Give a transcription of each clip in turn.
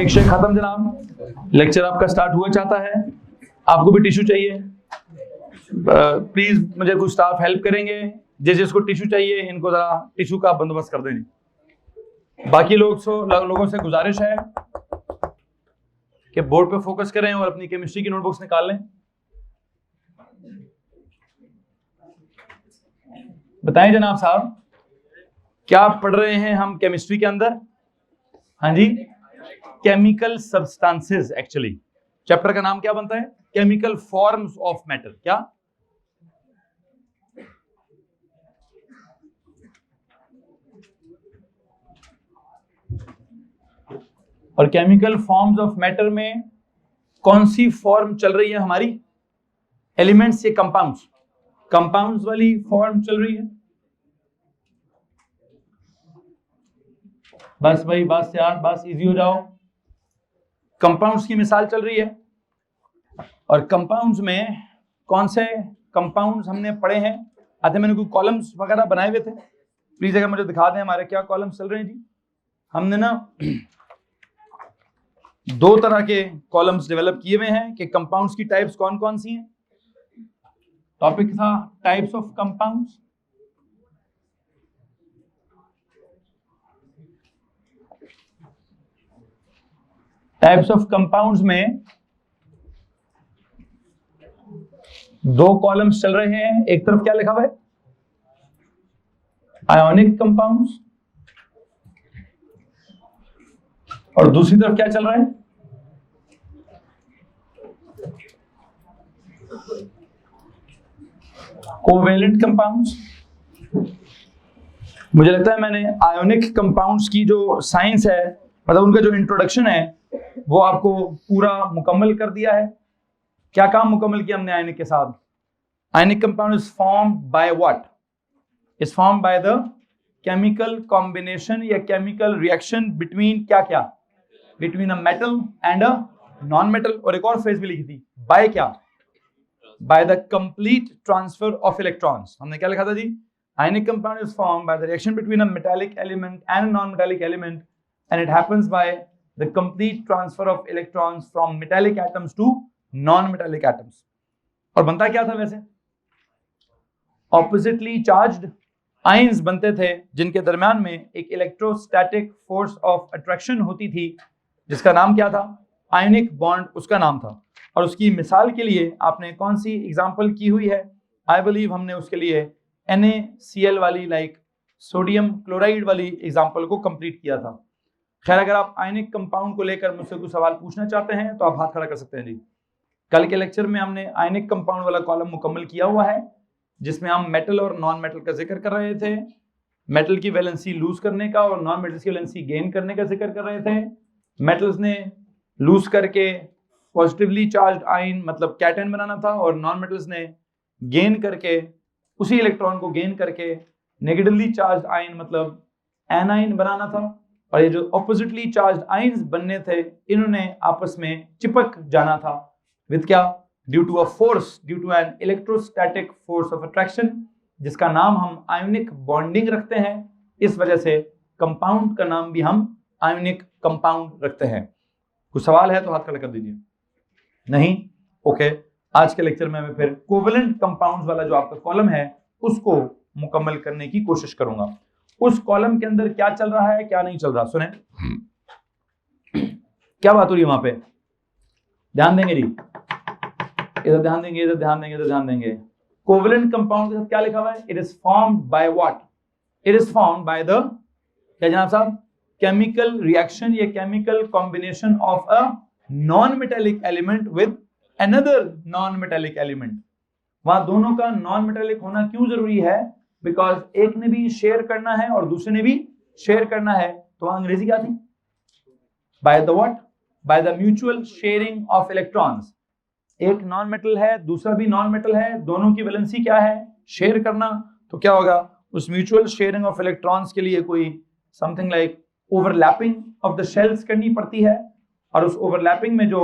परीक्षा खत्म जनाब, लेक्चर आपका स्टार्ट हुआ चाहता है। आपको भी टिश्यू चाहिए, प्लीज मुझे कुछ स्टाफ हेल्प करेंगे। जिसको टिश्यू चाहिए इनको जरा टिश्यू का बंदोबस्त कर दें। बाकी लोगों से गुजारिश है कि बोर्ड पे फोकस करें और अपनी केमिस्ट्री की नोटबुक्स निकाल लें। बताएं जनाब साहब, क्या पढ़ रहे हैं हम केमिस्ट्री के अंदर? हाँ जी, केमिकल सब्सटेंसेस। एक्चुअली चैप्टर का नाम क्या बनता है? Chemical forms of matter. क्या? और केमिकल फॉर्म्स ऑफ मैटर में कौन सी फॉर्म चल रही है हमारी? एलिमेंट्स या कंपाउंड्स? कंपाउंड्स वाली फॉर्म चल रही है। बस भाई बस यार, बस इजी हो जाओ। कंपाउंड्स की मिसाल चल रही है। और कंपाउंड्स में कौन से कंपाउंड्स हमने पढ़े हैं? आते मैंने कोई कॉलम्स वगैरह बनाए हुए थे, प्लीज अगर मुझे दिखा दें हमारे क्या कॉलम्स चल रहे हैं जी। हमने ना दो तरह के कॉलम्स डेवलप किए हुए हैं कि कंपाउंड्स की टाइप्स कौन कौन सी हैं। टॉपिक था types of compounds. Types of compounds में दो कॉलम्स चल रहे हैं। एक तरफ क्या लिखा हुआ है? Ionic compounds. और दूसरी तरफ क्या चल रहा है? Covalent compounds. मुझे लगता है मैंने आयोनिक कंपाउंड्स की जो साइंस है, मतलब उनका जो इंट्रोडक्शन है, वो आपको पूरा मुकम्मल कर दिया है। क्या काम मुकम्मल किया हमने आयनिक के साथ? Ionic compound is formed by what? Is formed by the chemical combination या केमिकल रिएक्शन बिटवीन क्या क्या? Between a metal and a non metal. और एक और फ्रेज भी लिखी थी, बाय क्या? By the complete transfer of electrons. हमने क्या लिखा था जी? Ionic compound is formed by the reaction between a metallic element and non metallic element and it happens by the complete transfer of electrons from metallic atoms to non-metallic atoms। और बनता क्या था वैसे? oppositely charged ions बनते थे जिनके दरमियान में एक इलेक्ट्रोस्टैटिक फोर्स ऑफ अट्रैक्शन होती थी, जिसका नाम क्या था? आयनिक बॉन्ड उसका नाम था। और उसकी मिसाल के लिए आपने कौन सी एग्जांपल की हुई है? आई बिलीव हमने उसके लिए NaCl वाली, लाइक सोडियम क्लोराइड वाली एग्जांपल को कंप्लीट किया था। खैर, अगर आप आयनिक कंपाउंड को लेकर मुझसे कुछ सवाल पूछना चाहते हैं तो आप हाथ खड़ा कर सकते हैं जी। कल के लेक्चर में हमने आयनिक कंपाउंड वाला कॉलम मुकम्मल किया हुआ है, जिसमें हम मेटल और नॉन मेटल का जिक्र कर रहे थे। मेटल की वैलेंसी लूज करने का और नॉन मेटल्स की वैलेंसी गेन करने का जिक्र कर रहे थे। मेटल्स ने लूज करके पॉजिटिवली चार्ज्ड आयन मतलब कैटन बनाना था, और नॉन मेटल्स ने गेन करके उसी इलेक्ट्रॉन को गेन करके नेगेटिवली चार्ज्ड आयन मतलब एनायन बनाना था। और ये जो ऑपोजिटली चार्ज्ड आयंस बनने थे, इन्होंने आपस में चिपक जाना था विद क्या? Due to a force, due to an electrostatic force of attraction, जिसका नाम हम आयोनिक बॉन्डिंग रखते हैं। इस वजह से कंपाउंड का नाम भी हम आयोनिक कंपाउंड रखते हैं। कुछ सवाल है तो हाथ खड़ा कर दीजिए। नहीं? ओके। आज के लेक्चर में मैं फिर कोवेलेंट कंपाउंड्स वाला जो आपका कॉलम है उसको मुकम्मल करने की कोशिश करूंगा। उस कॉलम के अंदर क्या चल रहा है, क्या नहीं चल रहा, सुने। क्या बात हो रही है वहां पे? ध्यान देंगे जी, इधर ध्यान देंगे, इधर ध्यान देंगे, इधर ध्यान देंगे। कोवेलेंट कंपाउंड के साथ क्या लिखा हुआ है? It is formed by what? It is formed by the क्या जनाब साहब? केमिकल रिएक्शन या chemical combination of a non metallic element with another non metallic element. वहां दोनों का नॉन मेटेलिक होना क्यों जरूरी है? बिकॉज एक ने भी शेयर करना है और दूसरे ने भी शेयर करना है। तो अंग्रेजी क्या थी? By the what? Bye the mutual sharing of electrons. एक नॉन मेटल है, दूसरा भी नॉन मेटल है, दोनों की वैलेंसी क्या है? शेयर करना। तो क्या होगा? उस म्यूचुअल शेयरिंग ऑफ इलेक्ट्रॉन्स के लिए कोई something like overlapping of the shells करनी पड़ती है। और उस ओवरलैपिंग में जो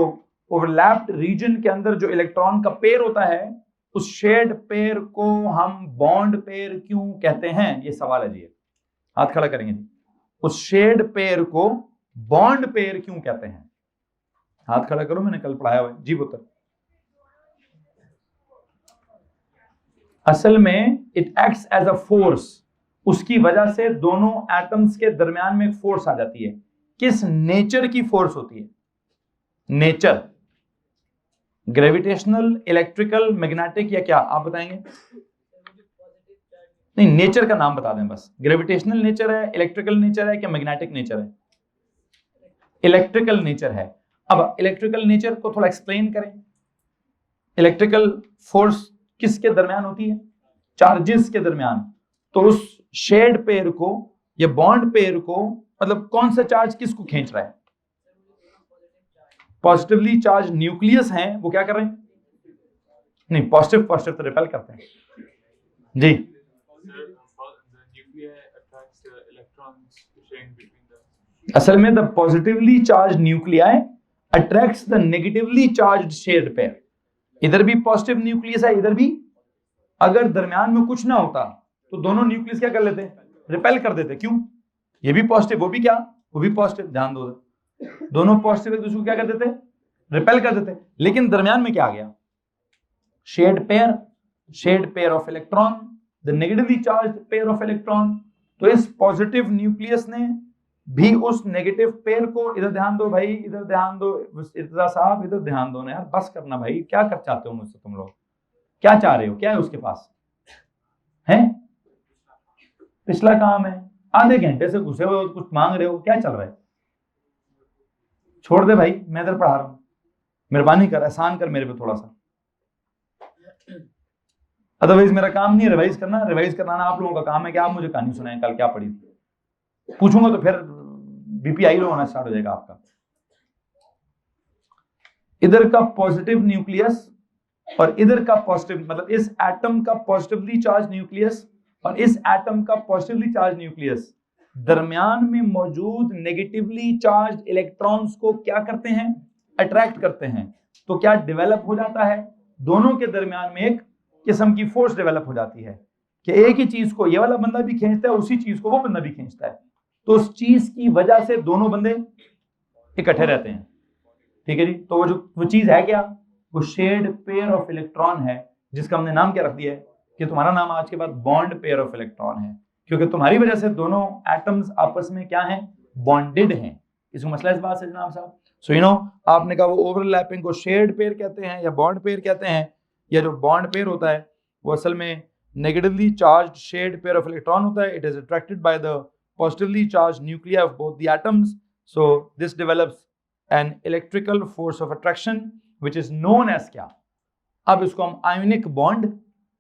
ओवरलैप्ड रीजन के अंदर जो इलेक्ट्रॉन का पेयर होता है, उस शेयर्ड पेयर को हम बॉन्ड पेयर क्यों कहते हैं? ये सवाल है जी। हाथ खड़ा करेंगे। उस शेयर्ड पेयर को बॉन्ड पेयर क्यों कहते हैं? हाथ खड़ा करो, मैंने कल पढ़ाया हुआ है। जी पुत्र। असल में it acts as a force, उसकी वजह से दोनों एटम्स के दरमियान में एक फोर्स आ जाती है। किस नेचर की फोर्स होती है? नेचर, ग्रेविटेशनल, इलेक्ट्रिकल, मैग्नेटिक या क्या, आप बताएंगे? नहीं, नेचर का नाम बता दें बस। ग्रेविटेशनल नेचर है, इलेक्ट्रिकल नेचर है, क्या मैग्नेटिक नेचर है? इलेक्ट्रिकल नेचर है। अब इलेक्ट्रिकल नेचर को थोड़ा एक्सप्लेन करें। इलेक्ट्रिकल फोर्स किसके दरमियान होती है? चार्जेस के दरमियान। तो उस शेड पेयर को या बॉन्ड पेयर को, मतलब कौन सा चार्ज किसको खींच रहा है? पॉजिटिवली चार्ज न्यूक्लियस हैं, वो क्या कर रहे हैं? नहीं, पॉजिटिव तो रिपेल करते हैं। जी, असल में the positively charge nuclei attracts the negatively charged shared pair. इधर भी पॉजिटिव न्यूक्लियस है, इधर भी। अगर दरमियान में कुछ ना होता तो दोनों न्यूक्लियस क्या कर लेते? रिपेल कर देते। क्यों? ये भी पॉजिटिव, वो भी क्या, वो भी पॉजिटिव। ध्यान दो, दोनों पॉजिटिव एक दूसरे को क्या कर देते? रिपेल कर देते। लेकिन दरमियान में क्या आ गया? Shared pair of electron, the negatively charged pair of electron. तो इस पॉजिटिव न्यूक्लियस ने भी उस नेगेटिव पेयर को, इधर ध्यान दो भाई, इधर ध्यान दो, इर्तिजा साहब इधर ध्यान दो ना यार, बस करना भाई। क्या कर चाहते हो मुझसे तुम लोग? क्या चाह रहे हो? क्या है उसके पास? है पिछला काम है, आधे घंटे से घुसे हुए हो, कुछ मांग रहे हो, क्या चल रहा है? छोड़ दे भाई, मैं इधर पढ़ा रहा हूं, मेहरबानी कर, एहसान कर मेरे पे थोड़ा सा। अदरवाइज मेरा काम नहीं है रिवाइज करना। रिवाइज कराना आप लोगों का काम है कि आप मुझे कहानी सुनाएं कल क्या पढ़ी थी। पूछूंगा तो फिर बीपीआई लो होना स्टार्ट हो जाएगा आपका। इधर का पॉजिटिव न्यूक्लियस और इधर का पॉजिटिव, मतलब इस एटम का पॉजिटिवली चार्ज न्यूक्लियस और इस एटम का पॉजिटिवली चार्ज न्यूक्लियस दरमियान में मौजूद नेगेटिवली चार्ज इलेक्ट्रॉन्स को क्या करते हैं? अट्रैक्ट करते हैं। तो क्या डेवलप हो जाता है? दोनों के दरमियान में एक किस्म की फोर्स डेवलप हो जाती है कि एक ही चीज को ये वाला बंदा भी खींचता है, उसी चीज को वो बंदा भी खींचता है। तो उस चीज की वजह से दोनों बंदे इकट्ठे रहते हैं। ठीक है जी। तो वो चीज है क्या? वो शेड पेयर ऑफ इलेक्ट्रॉन है, जिसका हमने नाम क्या रख दिया है कि तुम्हारा नाम आज के बाद बॉन्ड पेयर ऑफ इलेक्ट्रॉन है, क्योंकि तुम्हारी वजह से दोनों एटम्स आपस में क्या हैं? बॉन्डेड हैं। इसको मसला इस बात से जनाब साहब। सो यू नो, आपने कहा वो ओवरलैपिंग को शेड पेयर कहते हैं या बॉन्ड पेयर कहते हैं। या जो बॉन्ड पेयर होता है वो असल में negatively charged shared pair of electron होता है। It is attracted by the positively charged nuclei of both the atoms. So this develops an electrical force of attraction which is known as क्या? अब इसको हम ionic bond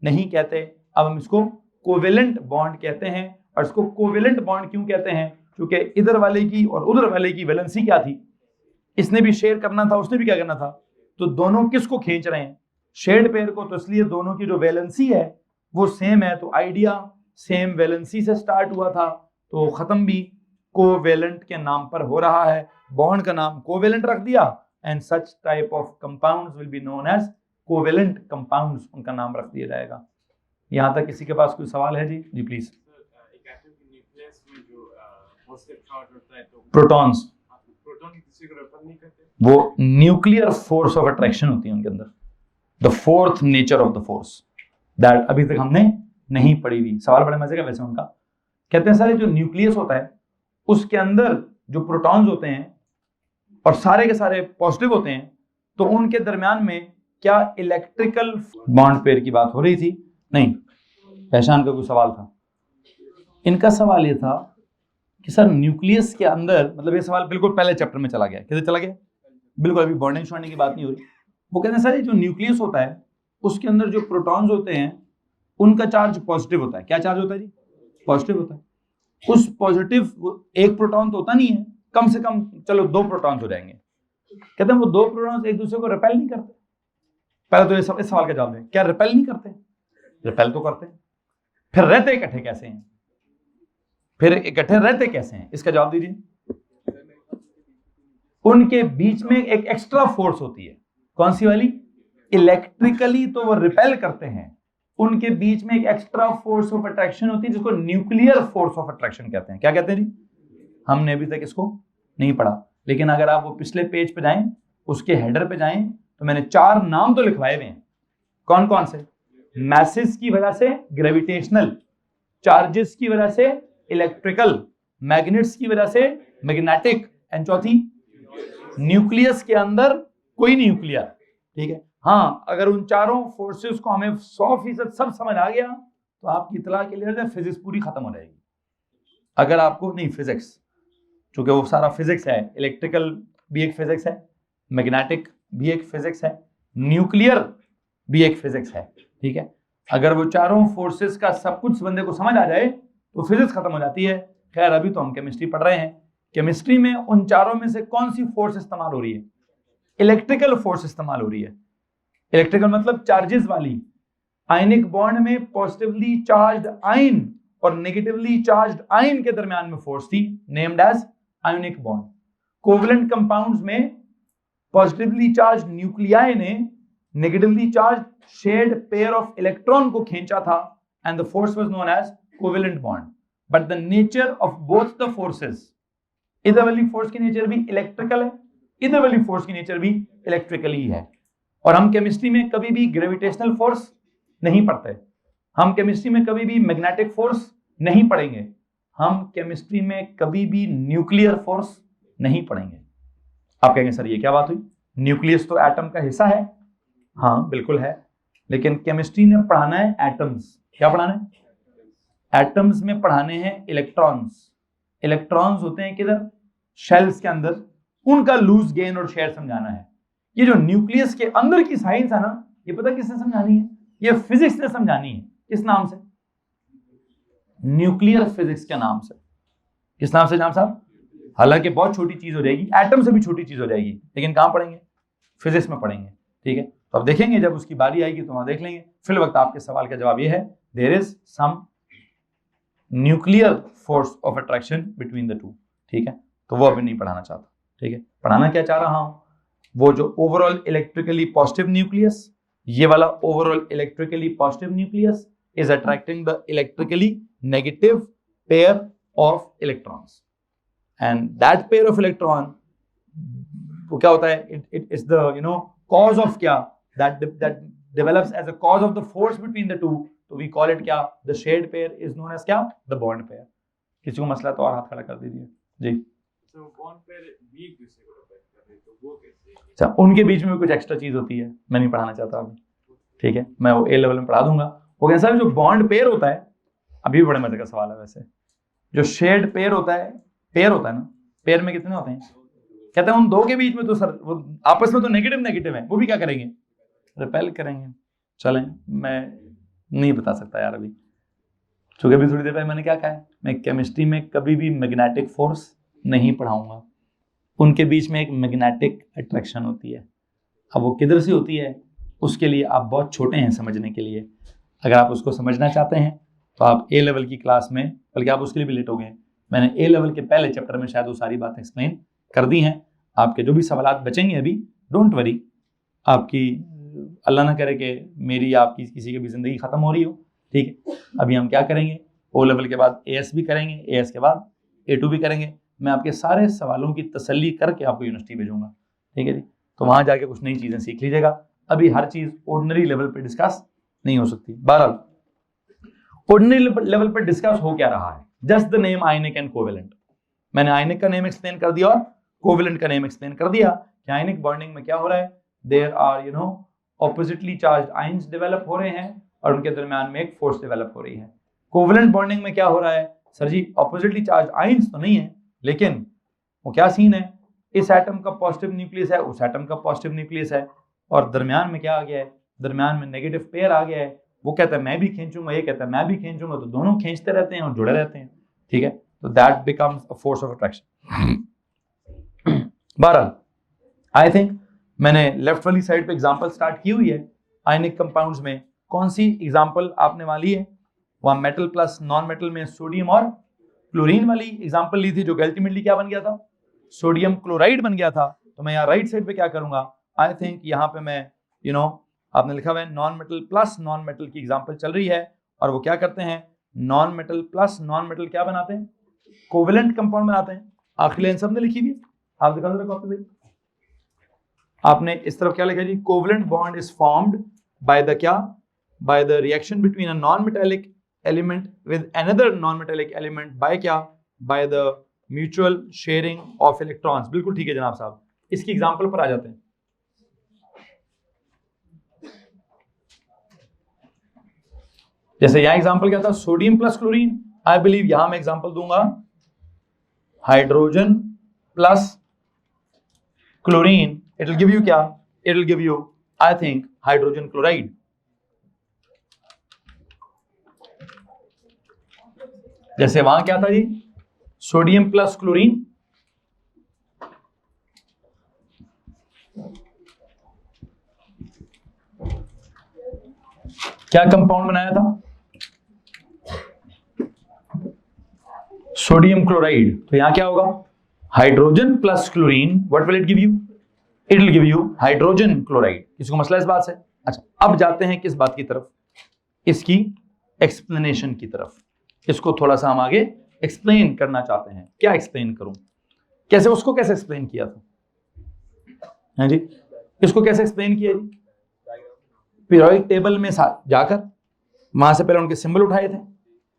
नहीं कहते, अब हम इसको covalent bond कहते हैं। और इसको covalent bond क्यों कहते हैं? क्योंकि इधर वाले की और उधर वाले की वैलेंसी क्या थी? इसने भी शेयर करना था, उसने भी क्या करना था। तो दोनों किसको खींच रहे हैं? शेड पेयर को। तो इसलिए दोनों की जो वैलेंसी है वो सेम है। तो आइडिया सेम वैलेंसी से स्टार्ट हुआ था, तो खत्म भी कोवेलेंट के नाम पर हो रहा है। बॉन्ड का नाम कोवेलेंट रख दिया and such type of compounds will be known as covalent compounds, उनका नाम रख दिया जाएगा। यहाँ तक किसी के पास कोई सवाल है? जी जी प्लीज। प्रोटॉन्स, वो न्यूक्लियर फोर्स ऑफ अट्रैक्शन होती है उनके अंदर, the fourth nature of the force that अभी तक हमने नहीं पढ़ी हुई। सवाल बड़े मजे का वैसे उनका। कहते हैं सारे जो न्यूक्लियस होता है उसके अंदर जो प्रोटॉन्स होते हैं और सारे के सारे पॉजिटिव होते हैं, तो उनके दरमियान में क्या इलेक्ट्रिकल बॉन्ड पेयर की बात हो रही थी? नहीं, पहचान का कोई सवाल था। इनका सवाल ये था कि सर न्यूक्लियस के अंदर, मतलब ये सवाल बिल्कुल पहले चैप्टर में चला गया। कैसे चला गया? बिल्कुल अभी बॉन्डिंग शॉन्डिंग की बात नहीं हो रही। वो कहते हैं सर ये जो न्यूक्लियस होता है उसके अंदर जो प्रोटॉन्स होते हैं उनका चार्ज पॉजिटिव होता है। क्या चार्ज होता है जी? पॉजिटिव होता है। उस पॉजिटिव एक प्रोटॉन तो होता नहीं है, कम से कम चलो 2 प्रोटॉन्स हो जाएंगे। कहते हैं वो 2 प्रोटॉन्स एक दूसरे को रिपेल नहीं करते। पहले तो ये सब इस सवाल का जवाब दें, क्या रिपेल नहीं करते? रिपेल तो करते हैं। फिर रहते इकट्ठे कैसे हैं? फिर इकट्ठे रहते कैसे हैं, इसका जवाब दीजिए। उनके बीच में एक एक्स्ट्रा फोर्स होती है। कौन सी वाली? इलेक्ट्रिकली तो वो रिपेल करते हैं, उनके बीच में एक एक्स्ट्रा फोर्स ऑफ अट्रैक्शन होती है जिसको न्यूक्लियर फोर्स ऑफ अट्रैक्शन कहते हैं। क्या कहते हैं जी? हमने अभी तक इसको नहीं पढ़ा, लेकिन अगर आप वो पिछले पेज पे जाएं उसके हेडर पे जाएं तो मैंने 4 नाम तो लिखवाए हुए हैं। कौन कौन से? मैसेज की वजह से ग्रेविटेशनल, चार्जेस की वजह से इलेक्ट्रिकल, मैग्नेट्स की वजह से मैग्नेटिक, एंड चौथी न्यूक्लियस के अंदर कोई न्यूक्लियर। ठीक है, हाँ, अगर उन चारों फोर्सेस को हमें 100% सब समझ आ गया तो आपकी इतला के लिए फिजिक्स पूरी खत्म हो जाएगी। अगर आपको नहीं, फिजिक्स चूंकि वो सारा फिजिक्स है, इलेक्ट्रिकल भी एक फिजिक्स है, मैग्नेटिक भी एक फिजिक्स है, न्यूक्लियर भी एक फिजिक्स है। ठीक है, अगर वो चारों फोर्सेस का सब कुछ बंदे को समझ आ जाए तो फिजिक्स खत्म हो जाती है। खैर अभी तो हम केमिस्ट्री पढ़ रहे हैं, केमिस्ट्री में उन चारों में से कौन सी फोर्स इस्तेमाल हो रही है? इलेक्ट्रिकल फोर्स इस्तेमाल हो रही है। इलेक्ट्रिकल मतलब चार्जेस वाली। आयनिक बॉन्ड में पॉजिटिवली चार्ज्ड आयन और नेगेटिवली चार्ज्ड आयन के दरमियान में फोर्स थी, named as ionic bond. Covalent compounds में पॉजिटिवली चार्ज्ड न्यूक्लियाई ने negatively charged shared pair of electron को खींचा था, and the force was known as covalent bond. But the nature of both the forces, इधर वाली force की nature भी electrical है, इधर वाली फोर्स की नेचर भी इलेक्ट्रिकल ही है। और हम केमिस्ट्री में कभी भी ग्रेविटेशनल फोर्स नहीं पढ़ते, हम केमिस्ट्री में कभी भी मैग्नेटिक फोर्स नहीं पढ़ेंगे, हम केमिस्ट्री में कभी भी न्यूक्लियर फोर्स नहीं पढ़ेंगे। आप कहेंगे सर ये क्या बात हुई, न्यूक्लियस तो एटम का हिस्सा है। हाँ बिल्कुल है, लेकिन केमिस्ट्री ने पढ़ाना है एटम्स। क्या पढ़ाना है? एटम्स में पढ़ाने हैं इलेक्ट्रॉन्स। इलेक्ट्रॉन्स होते हैं किधर? शेल्स के अंदर, उनका लूज गेन और शेयर समझाना है। ये जो न्यूक्लियस के अंदर की साइंस है ना, ये पता किसने समझानी है? ये फिजिक्स ने समझानी है। किस नाम से? न्यूक्लियर फिजिक्स के नाम से। किस नाम से जनाब साहब? हालांकि बहुत छोटी चीज हो जाएगी, एटम से भी छोटी चीज हो जाएगी, लेकिन कहां पढ़ेंगे? फिजिक्स में पढ़ेंगे। ठीक है, तो अब देखेंगे जब उसकी बारी आएगी तो वहां देख लेंगे। फिल वक्त आपके सवाल का जवाब ये है, there is some nuclear force of attraction between the two. ठीक है, तो वो अभी नहीं पढ़ाना चाहता। ठीक है, पढ़ाना क्या चाह रहा हूं? वो जो ओवरऑल इलेक्ट्रिकली पॉजिटिव न्यूक्लियस, ये वाला overall electrically positive nucleus is attracting the electrically negative pair of electrons, and that pair of electron वो क्या होता है? It is the cause of क्या, that develops as a cause of the force between the two, तो we call it क्या? the shared pair is known as क्या? the bond pair। किसी को मसला तो और हाथ खड़ा कर दीजिए जी। तो bond pair भी एक दूसरे को रिपेयर कर रहे हैं, तो वो कैसे? अच्छा, उनके बीच में कुछ एक्स्ट्रा चीज होती है, मैं नहीं पढ़ाना चाहता अभी। ठीक है, मैं वो ए लेवल में पढ़ा दूंगा। वो कैसा है? जो बॉन्ड पेयर होता है, अभी भी बड़े मजे का सवाल है वैसे, जो शेयर्ड पेयर होता है ना, पेयर में कितने होते हैं? कहते हैं उन दो के बीच में तो सर वो आपस में तो नेगेटिव है, वो भी क्या करेंगे? रिपेल करेंगे। चलें, मैं नहीं बता सकता यार अभी, क्योंकि अभी थोड़ी देर पहले मैंने क्या कहा है, मैं केमिस्ट्री में कभी भी मैग्नेटिक फोर्स नहीं पढ़ाऊंगा। उनके बीच में एक मैग्नेटिक अट्रैक्शन होती है। अब वो किधर से होती है उसके लिए आप बहुत छोटे हैं समझने के लिए। अगर आप उसको समझना चाहते हैं तो आप ए लेवल की क्लास में, बल्कि आप उसके लिए भी लेट हो गए, मैंने ए लेवल के पहले चैप्टर में शायद वो सारी बातें एक्सप्लेन कर दी हैं। आपके जो भी सवालात बचेंगे अभी, डोंट वरी, आपकी अल्लाह ना करे कि मेरी आपकी किसी की भी ज़िंदगी ख़त्म हो रही हो। ठीक है, अभी हम क्या करेंगे, ओ लेवल के बाद एएस भी करेंगे, एएस के बाद A2 भी करेंगे। मैं आपके सारे सवालों की तसल्ली करके आपको यूनिवर्सिटी भेजूंगा। ठीक है जी, तो वहाँ जाके कुछ नई चीज़ें सीख लीजिएगा। अभी हर चीज़ ऑर्डिनरी लेवल पर डिस्कस नहीं हो सकती। बहरहाल ऑर्डिनरी लेवल पर डिस्कस हो क्या रहा है? Just the name ionic and covalent. मैंने आयनिक का नेम एक्सप्लेन कर दिया और कोवेलेंट का नेम एक्सप्लेन कर दिया कि आयनिक बॉन्डिंग में क्या हो रहा है। There are oppositely charge ions develop हो रहे हैं और उनके दरमियान में एक फोर्स डेवलप हो रही है। कोवेलेंट बॉन्डिंग में क्या हो रहा है? सर जी ऑपोजिटली चार्ज आयंस तो नहीं है, लेकिन वो क्या सीन है, इस एटम का पॉजिटिव न्यूक्लियस है, उस एटम का पॉजिटिव न्यूक्लियस है, और दरमियान में क्या आ गया है? दरमियान में नेगेटिव पेयर आ गया है। वो कहता है मैं भी खींचूंगा, ये कहता है मैं भी खींचूंगा, तो दोनों खींचते रहते हैं और जुड़े रहते हैं। ठीक है, तो that becomes a force of attraction. बहरहाल आई थिंक मैंने लेफ्ट वाली साइड पे एग्जांपल स्टार्ट की हुई है। आयनिक कंपाउंड्स में कौन सी एग्जांपल आपने वाली है? वहां मेटल प्लस नॉन मेटल में सोडियम और क्लोरीन वाली एग्जांपल ली थी, जो अल्टीमेटली क्या बन गया था? सोडियम क्लोराइड बन गया था। तो मैं यहाँ राइट साइड पे क्या करूंगा? आई थिंक यहाँ पे मैं आपने लिखा हुआ है non metal plus non metal की एग्जांपल चल रही है, और वो क्या करते हैं? Non metal plus non metal क्या बनाते हैं? कोवेलेंट कंपाउंड बनाते हैं। आखिरी लाइन सबने लिखी हुई है, आप दिखा दो कॉपी भाई। आपने इस तरफ क्या लिखा जी, covalent bond is formed by the क्या, by the reaction between a non metallic element with another non metallic element by क्या, by the mutual sharing of electrons. बिल्कुल ठीक है जनाब साहब। इसकी एग्जांपल पर आ जाते हैं। जैसे यहां एग्जांपल क्या था, sodium plus chlorine. I believe यहां मैं एग्जांपल दूंगा hydrogen plus chlorine, it will give you क्या, it will give you I think hydrogen chloride. जैसे वहां क्या था जी, सोडियम प्लस क्लोरीन, क्या कंपाउंड बनाया था, सोडियम क्लोराइड। तो यहां क्या होगा, hydrogen plus chlorine, what will it give you, it will give you hydrogen chloride. किसी को मसला इस बात से? अच्छा, अब जाते हैं किस बात की तरफ, इसकी एक्सप्लेनेशन की तरफ। इसको थोड़ा सा हम आगे एक्सप्लेन करना चाहते हैं। क्या एक्सप्लेन करूं, कैसे, उसको कैसे एक्सप्लेन किया था, है जी, इसको कैसे एक्सप्लेन किया जी, पीरियोडिक टेबल में जाकर वहां से पहले उनके सिंबल उठाए थे,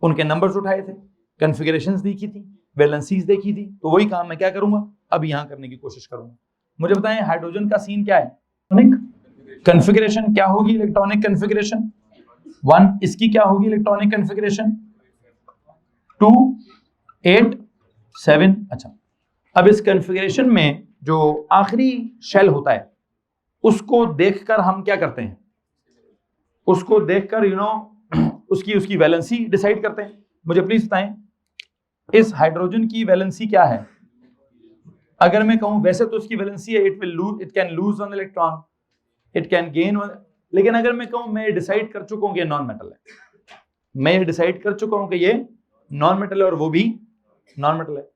उनके नंबर्स उठाए थे, कॉन्फ़िगरेशंस देखी थी, वैलेंसीज देखी थी। तो वही काम मैं क्या करूंगा, अब यहां करने की कोशिश करूंगा। मुझे बताएं हाइड्रोजन का सीन क्या है, इलेक्ट्रॉनिक कॉन्फ़िगरेशन क्या होगी, इलेक्ट्रॉनिक कॉन्फ़िगरेशन 1, इसकी क्या होगी इलेक्ट्रॉनिक कॉन्फ़िगरेशन 2, 8, 7। अच्छा, अब इस कॉन्फ़िगरेशन में जो आखिरी शेल होता है उसको देखकर हम क्या करते हैं, उसको देखकर उसकी वैलेंसी डिसाइड करते हैं। मुझे प्लीज बताएं इस हाइड्रोजन की वैलेंसी क्या है। अगर मैं कहूं वैसे तो उसकी वैलेंसी है, it can lose one electron, it can gain one, लेकिन अगर मैं कहूं मैं डिसाइड कर चुका हूं कि ये नॉन मेटल है, मैं ये डिसाइड कर चुका हूं कि ये नॉन मेटल है और वो भी नॉन मेटल है,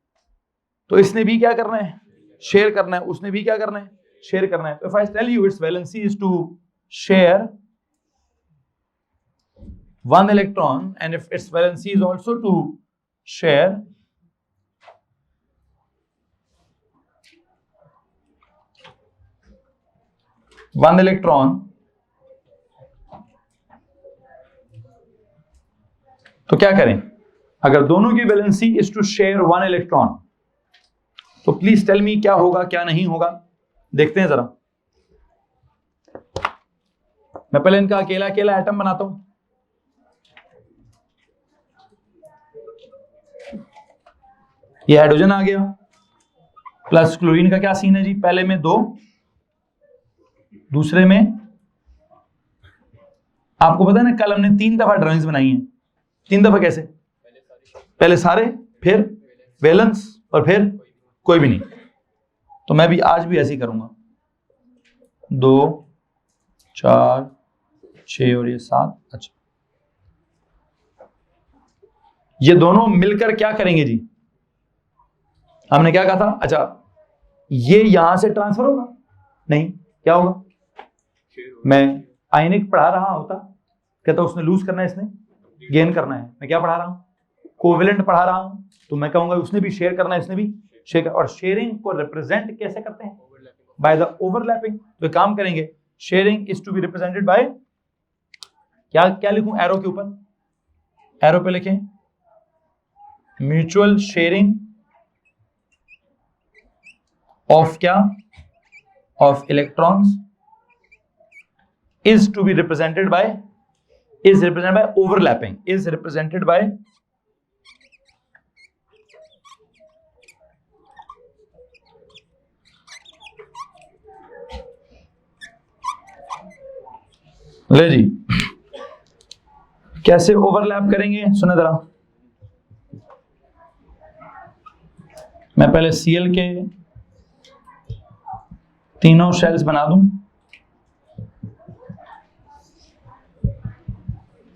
तो इसने भी क्या करना है, शेयर करना है, उसने भी क्या करना है, शेयर करना है। If I tell you its valency is to share one electron, and if its valency is also to share one electron, तो क्या करें, अगर दोनों की valency is to share one electron, तो प्लीज टेल मी क्या होगा क्या नहीं होगा। देखते हैं जरा, मैं पहले इनका अकेला अकेला एटम बनाता हूं। ये हाइड्रोजन आ गया प्लस क्लोरीन का क्या सीन है जी, पहले में 2, दूसरे में, आपको पता है ना कल हमने 3 दफा ड्राइंग्स बनाई हैं। 3 दफा कैसे, पहले सारे, फिर वैलेंस और फिर कोई भी नहीं। तो मैं भी आज भी ऐसे ही करूंगा, 2, 4, 6 और ये 7। अच्छा, ये दोनों मिलकर क्या करेंगे जी, हमने क्या कहा था, अच्छा ये यहां से ट्रांसफर होगा नहीं, क्या होगा, मैं आयनिक पढ़ा रहा होता, कहता उसने लूज करना है इसने गेन करना है, मैं क्या पढ़ा रहा हूं, कोवेलेंट पढ़ा रहा हूं, तो मैं कहूंगा उसने भी शेयर करना है इसने भी शेयर, और शेयरिंग को रिप्रेजेंट कैसे करते हैं, बाय द ओवरलैपिंग। तो काम करेंगे, sharing is to be represented by क्या, क्या लिखूं एरो के ऊपर, एरो पे लिखें म्यूचुअल शेयरिंग ऑफ क्या, of electrons is to be represented by, is represented by overlapping, is represented by ले जी, कैसे ओवरलैप करेंगे सुने जरा। मैं पहले Cl के तीनों शेल्स बना दूं,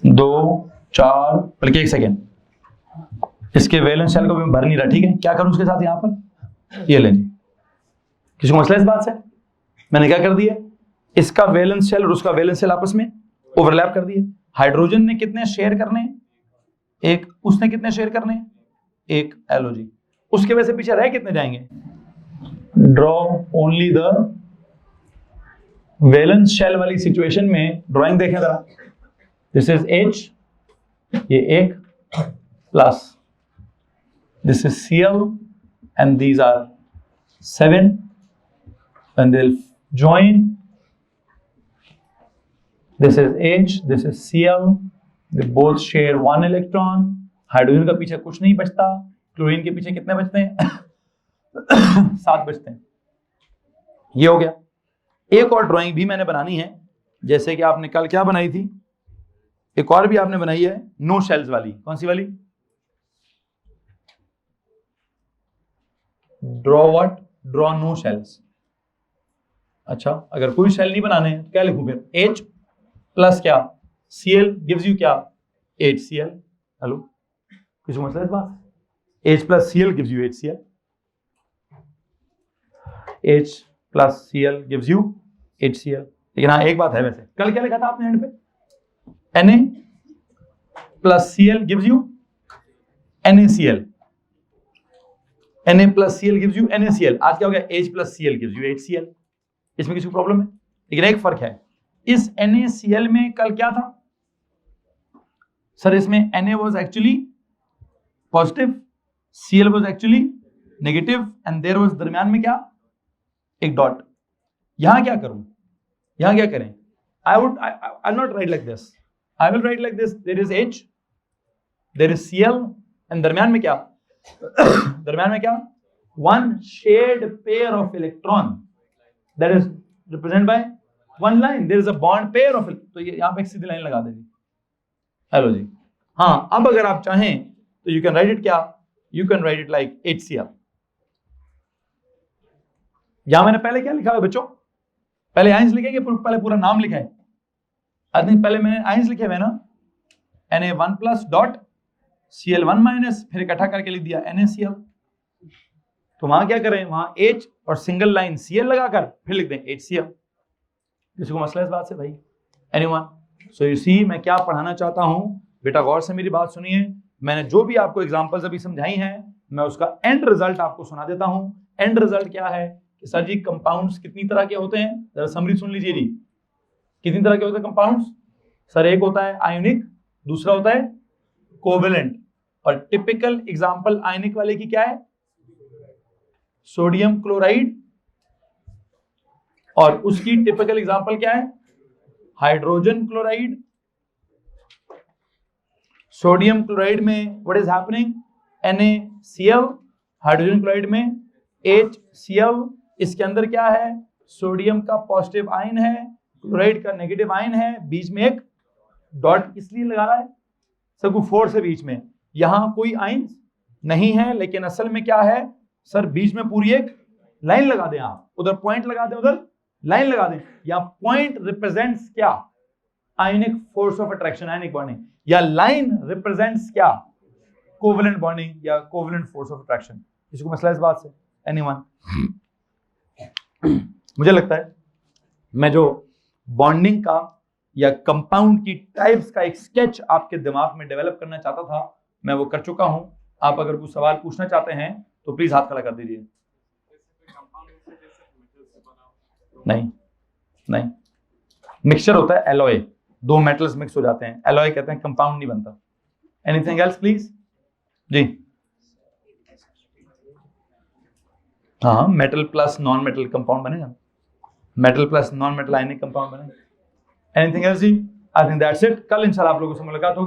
2, 4, बल्कि 1 सेकेंड, इसके वैलेंस शेल को भी भर नहीं रहा, ठीक है, क्या करूं उसके साथ यहां पर, ये लें, किसी को मसला इस बात से, मैंने क्या कर दिया, इसका वैलेंस शेल और उसका वैलेंस शेल आपस में ओवरलैप कर दिए। हाइड्रोजन ने कितने शेयर करने हैं, 1, उसने कितने शेयर करने हैं, 1 एलओजी, उसके वजह से पीछे रह कितने जाएंगे, draw only the valence shell वाली सिचुएशन में ड्राइंग देखें जरा, दिस इज H, ये एक plus this is Cl and these are 7 and they'll join. This is H, this is Cl, they both share 1 electron. Hydrogen का पीछे कुछ नहीं बचता, क्लोरीन के पीछे कितने बचते हैं 7 बचते हैं। ये हो गया। एक और ड्राइंग भी मैंने बनानी है, जैसे कि आपने कल क्या बनाई थी, एक और भी आपने बनाई है नो शेल्स वाली। कौन सी वाली? Draw what? Draw no shells. अच्छा, अगर कोई शेल नहीं बनाने हैं तो क्या लिखूं फिर? H प्लस क्या Cl गिव्स यू क्या? HCl। हेलो, किसी को मसला इस बात? H plus Cl gives you HCl। H plus Cl gives you HCl। लेकिन हाँ एक बात है, वैसे कल क्या लिखा था आपने एंड पे? Na plus Cl gives you NaCl। Na plus Cl gives you NaCl। आज क्या हो गया? H plus Cl gives you HCl। इसमें किसी को प्रॉब्लम है? लेकिन एक फर्क है, इस NaCl में कल क्या था सर? इसमें Na was actually positive, Cl was actually negative and there was दरमियान में क्या? एक डॉट। यहां क्या करूं? यहां क्या करें? I'll not write like this. I will write like this. There is H, there is Cl and दरमियान में क्या? दरमियान में क्या? One shared pair of electron that is represented by one line. There is a bond pair of, तो ये यहां पे एक सीधी लाइन लगा देंगे। हेलो जी। हाँ, अब अगर आप चाहें तो you can write it क्या? You can write it like HCl। यहां मैंने पहले क्या लिखा है बच्चों? पहले आइंस लिखेंगे, पहले पूरा नाम लिखा है? आई थिंक पहले मैंने आइंस लिखे हुए ना, Na1 plus dot Cl1 minus, फिर इकट्ठा करके लिख दिया NaCl। तो वहां क्या करें? वहां H और सिंगल लाइन Cl लगाकर फिर लिख दें HCl। किसी को मसला इस बात से भाई? एनीवन? सो यू सी मैं क्या पढ़ाना चाहता हूं बेटा, गौर से मेरी बात सुनिए। मैंने जो भी आपको एग्जांपल्स अभी समझाई हैं, मैं उसका एंड रिजल्ट आपको सुना देता हूं। एंड रिजल्ट क्या है कि सर जी कंपाउंड्स कितनी तरह के होते हैं? जरा समरी सुन लीजिए जी। कितनी तरह के होते हैं कंपाउंड्स? सर एक होता है आयोनिक, दूसरा होता है कोवेलेंट। और टिपिकल एग्जांपल आयोनिक वाले की क्या है? Sodium chloride. और उसकी टिपिकल एग्जांपल क्या है? Hydrogen chloride. सोडियम क्लोराइड में what is happening? NaCl। Hydrogen chloride में HCl। इसके अंदर क्या है? सोडियम का पॉजिटिव आयन है, क्लोराइड का नेगेटिव आयन है, बीच में एक डॉट इसलिए लगा रहा है सबको फोर से बीच में। यहां कोई आयन नहीं है, लेकिन असल में क्या है सर? बीच में पूरी एक लाइन लगा दें आप, उधर पॉइंट लगा दें, उधर लाइन लगा दें। या पॉइंट रिप्रेजेंट्स क्या? Ionic force of attraction, ionic bonding. या लाइन रिप्रेजेंट्स क्या? कोवेलेंट बॉन्डिंग या कोवेलेंट फोर्स ऑफ अट्रैक्शन। किसी को मसला इस बात से? एनीवन? मुझे लगता है मैं जो बॉन्डिंग का या कंपाउंड की टाइप्स का एक स्केच आपके दिमाग में डेवलप करना चाहता था, मैं वो कर चुका हूं। आप अगर कोई सवाल पूछना चाहते हैं तो प्लीज हाथ खड़ा कर दीजिए। नहीं नहीं, मिक्सचर होता है एलॉय, दो मेटल्स मिक्स हो जाते हैं, एलॉय कहते हैं, कंपाउंड नहीं बनता। Anything else please? जी हाँ, metal plus non metal compound बनेगा, metal plus non metal ionic compound बनेगा। एनीथिंग एल्स जी? I think that's it. कल इंशाल्लाह आप लोगों से मुलाकात होगी।